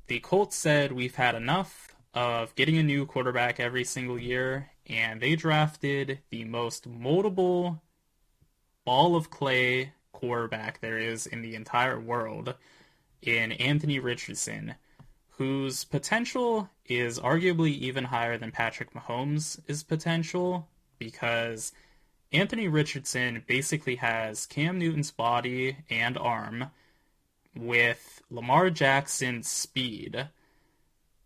the Colts said we've had enough of getting a new quarterback every single year, and they drafted the most moldable ball of clay quarterback there is in the entire world in Anthony Richardson, whose potential is arguably even higher than Patrick Mahomes' potential because Anthony Richardson basically has Cam Newton's body and arm with Lamar Jackson's speed.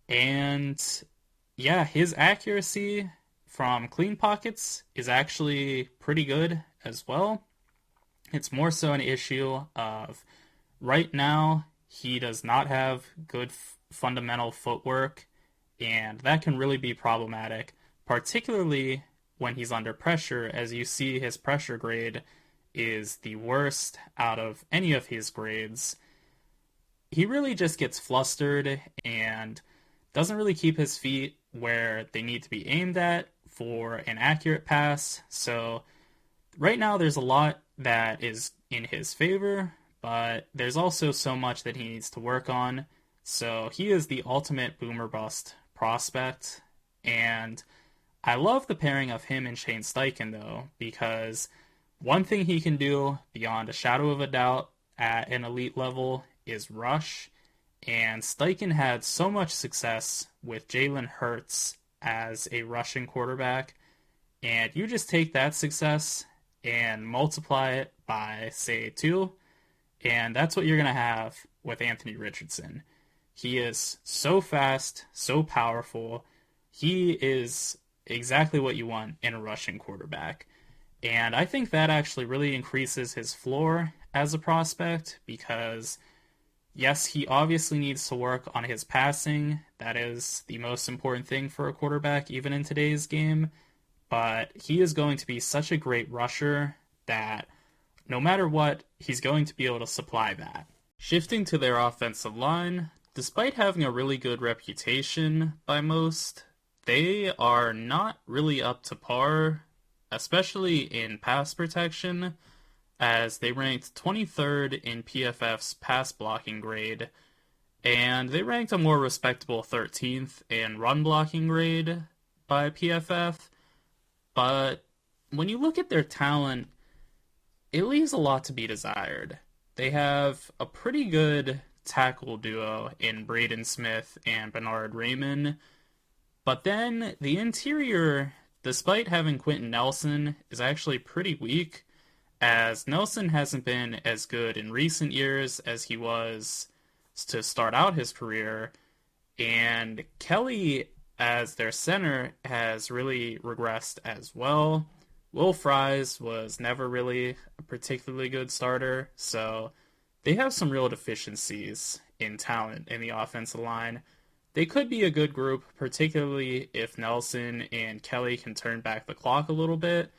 And yeah, his accuracy from clean pockets is actually pretty good as well. It's more so an issue of right now he does not have good fundamental footwork, and that can really be problematic, particularly when he's under pressure, as you see his pressure grade is the worst out of any of his grades. He really just gets flustered and doesn't really keep his feet where they need to be aimed at for an accurate pass. So right now there's a lot that is in his favor, but there's also so much that he needs to work on. So he is the ultimate boomer bust prospect, and I love the pairing of him and Shane Steichen though, because one thing he can do beyond a shadow of a doubt at an elite level is rush, and Steichen had so much success with Jalen Hurts as a rushing quarterback, and you just take that success and multiply it by, say, 2, and that's what you're going to have with Anthony Richardson. He is so fast, so powerful. He is exactly what you want in a rushing quarterback. And I think that actually really increases his floor as a prospect because, yes, he obviously needs to work on his passing. That is the most important thing for a quarterback, even in today's game. But he is going to be such a great rusher that no matter what, he's going to be able to supply that. Shifting to their offensive line, despite having a really good reputation by most, they are not really up to par, especially in pass protection, as they ranked 23rd in PFF's pass blocking grade, and they ranked a more respectable 13th in run blocking grade by PFF. But when you look at their talent, it leaves a lot to be desired. They have a pretty good tackle duo in Braden Smith and Bernard Raymond, but then the interior, despite having Quentin Nelson, is actually pretty weak, as Nelson hasn't been as good in recent years as he was to start out his career, and Kelly as their center has really regressed as well. Will Fries was never really a particularly good starter, so they have some real deficiencies in talent in the offensive line. They could be a good group, particularly if Nelson and Kelly can turn back the clock a little bit,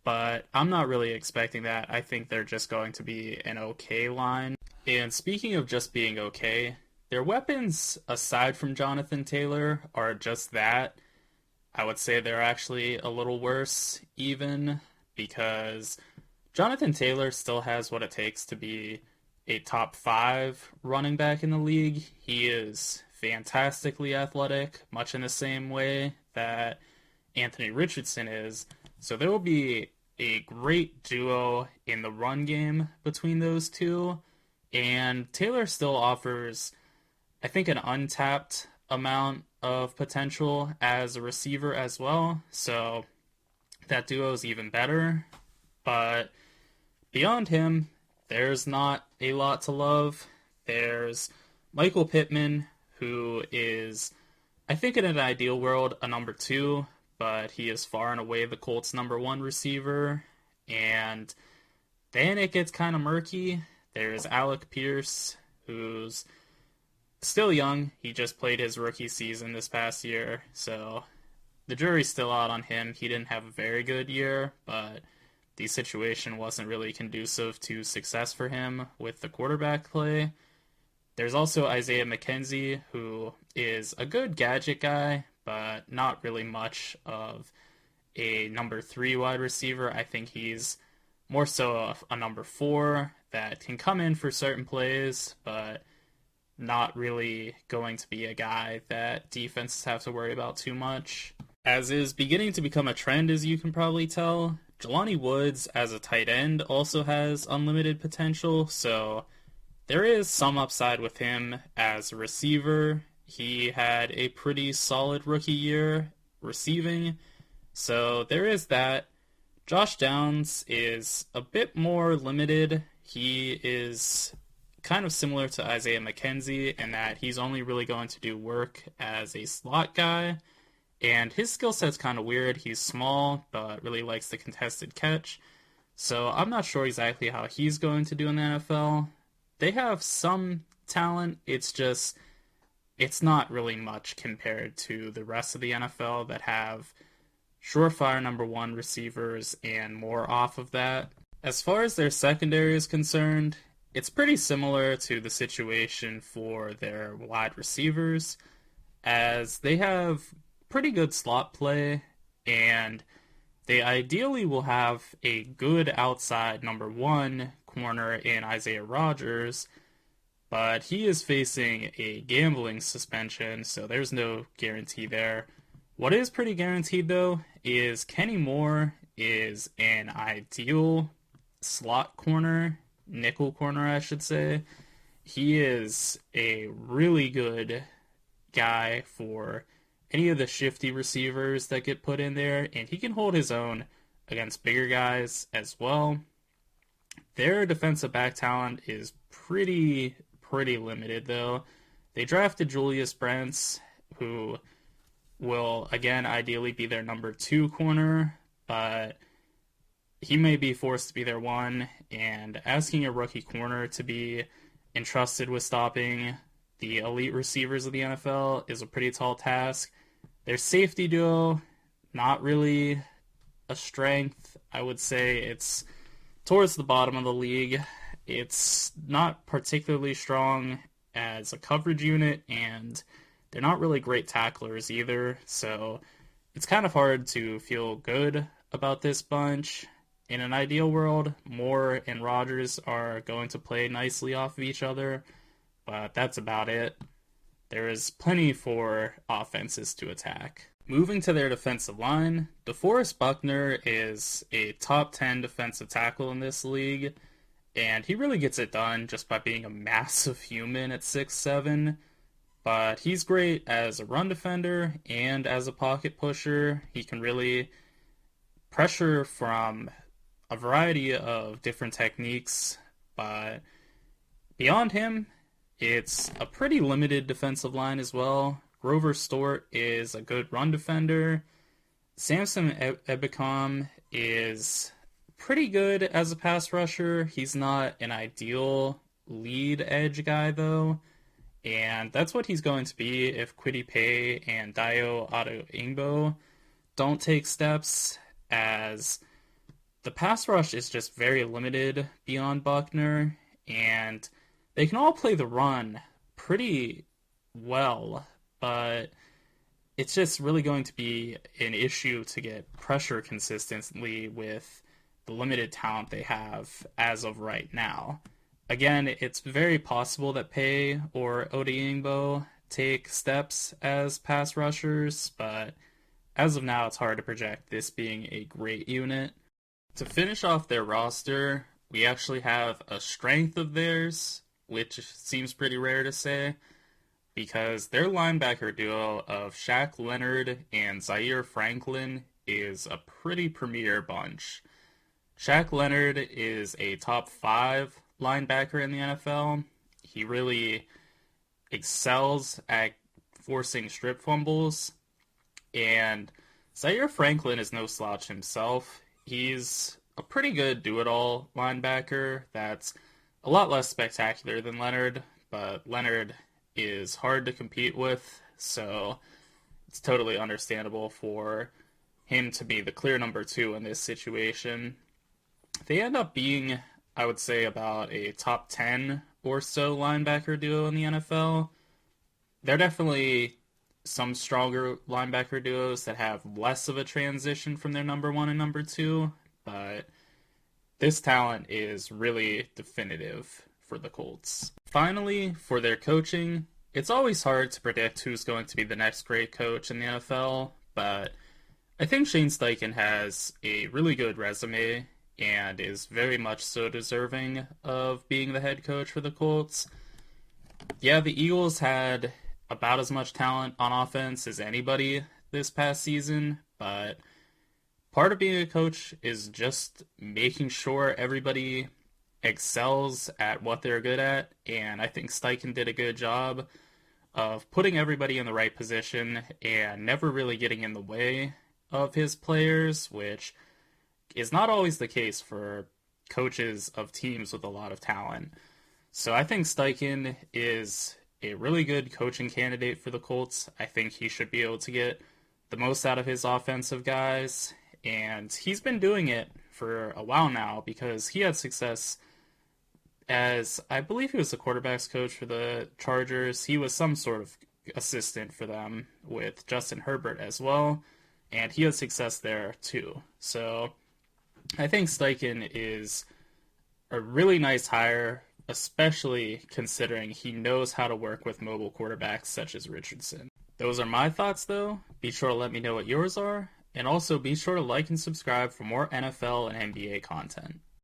but I'm not really expecting that. I think they're just going to be an okay line. And speaking of just being okay, their weapons, aside from Jonathan Taylor, are just that. I would say they're actually a little worse, even, because Jonathan Taylor still has what it takes to be a top 5 running back in the league. He is fantastically athletic, much in the same way that Anthony Richardson is. So there will be a great duo in the run game between those two, and Taylor still offers, I think, an untapped amount of potential as a receiver as well, so that duo is even better. But beyond him, there's not a lot to love. There's Michael Pittman, who is, I think in an ideal world, a number 2, but he is far and away the Colts' number 1 receiver. And then it gets kind of murky. There's Alec Pierce, who's still young. He just played his rookie season this past year, so the jury's still out on him. He didn't have a very good year, but the situation wasn't really conducive to success for him with the quarterback play. There's also Isaiah McKenzie, who is a good gadget guy, but not really much of a number 3 wide receiver. I think he's more so a number 4 that can come in for certain plays, but not really going to be a guy that defenses have to worry about too much. As is beginning to become a trend, as you can probably tell, Jelani Woods as a tight end also has unlimited potential, so there is some upside with him as a receiver. He had a pretty solid rookie year receiving, so there is that. Josh Downs is a bit more limited. He is kind of similar to Isaiah McKenzie in that he's only really going to do work as a slot guy, and his skill set's kind of weird. He's small, but really likes the contested catch, so I'm not sure exactly how he's going to do in the NFL. They have some talent, it's not really much compared to the rest of the NFL that have surefire number one receivers and more off of that. As far as their secondary is concerned, it's pretty similar to the situation for their wide receivers, as they have pretty good slot play, and they ideally will have a good outside number one corner in Isaiah Rodgers, but he is facing a gambling suspension, so there's no guarantee there. What is pretty guaranteed, though, is Kenny Moore is an ideal slot corner, nickel corner, I should say. He is a really good guy for any of the shifty receivers that get put in there, and he can hold his own against bigger guys as well. Their defensive back talent is pretty limited, though. They drafted Julius Brents, who will, again, ideally be their number two corner, but he may be forced to be their one, and asking a rookie corner to be entrusted with stopping the elite receivers of the NFL is a pretty tall task. Their safety duo, not really a strength. I would say it's towards the bottom of the league. It's not particularly strong as a coverage unit, and they're not really great tacklers either, so it's kind of hard to feel good about this bunch. In an ideal world, Moore and Rodgers are going to play nicely off of each other, but that's about it. There is plenty for offenses to attack. Moving to their defensive line, DeForest Buckner is a top 10 defensive tackle in this league, and he really gets it done just by being a massive human at 6'7", but he's great as a run defender and as a pocket pusher. He can really pressure from a variety of different techniques, but beyond him, it's a pretty limited defensive line as well. Grover Stort is a good run defender. Samson Ebicom is pretty good as a pass rusher. He's not an ideal lead edge guy, though, and that's what he's going to be if Kwity Paye and Dayo Adeyingbo don't take steps, as the pass rush is just very limited beyond Buckner, and they can all play the run pretty well, but it's just really going to be an issue to get pressure consistently with the limited talent they have as of right now. Again, it's very possible that Paye or Odeyingbo take steps as pass rushers, but as of now, it's hard to project this being a great unit. To finish off their roster, we actually have a strength of theirs, which seems pretty rare to say, because their linebacker duo of Shaq Leonard and Zaire Franklin is a pretty premier bunch. Shaq Leonard is a top 5 linebacker in the NFL. He really excels at forcing strip fumbles, and Zaire Franklin is no slouch himself. He's a pretty good do-it-all linebacker that's a lot less spectacular than Leonard, but Leonard is hard to compete with, so it's totally understandable for him to be the clear number 2 in this situation. They end up being, I would say, about a top 10 or so linebacker duo in the NFL. There are definitely some stronger linebacker duos that have less of a transition from their number 1 and number 2, but this talent is really definitive for the Colts. Finally, for their coaching, it's always hard to predict who's going to be the next great coach in the NFL, but I think Shane Steichen has a really good resume and is very much so deserving of being the head coach for the Colts. Yeah, the Eagles had about as much talent on offense as anybody this past season, but part of being a coach is just making sure everybody excels at what they're good at, and I think Steichen did a good job of putting everybody in the right position and never really getting in the way of his players, which is not always the case for coaches of teams with a lot of talent. So I think Steichen is a really good coaching candidate for the Colts. I think he should be able to get the most out of his offensive guys, and he's been doing it for a while now because he had success as, I believe he was the quarterback's coach for the Chargers. He was some sort of assistant for them with Justin Herbert as well, and he had success there too. So I think Steichen is a really nice hire, especially considering he knows how to work with mobile quarterbacks such as Richardson. Those are my thoughts though. Be sure to let me know what yours are, and also be sure to like and subscribe for more NFL and NBA content.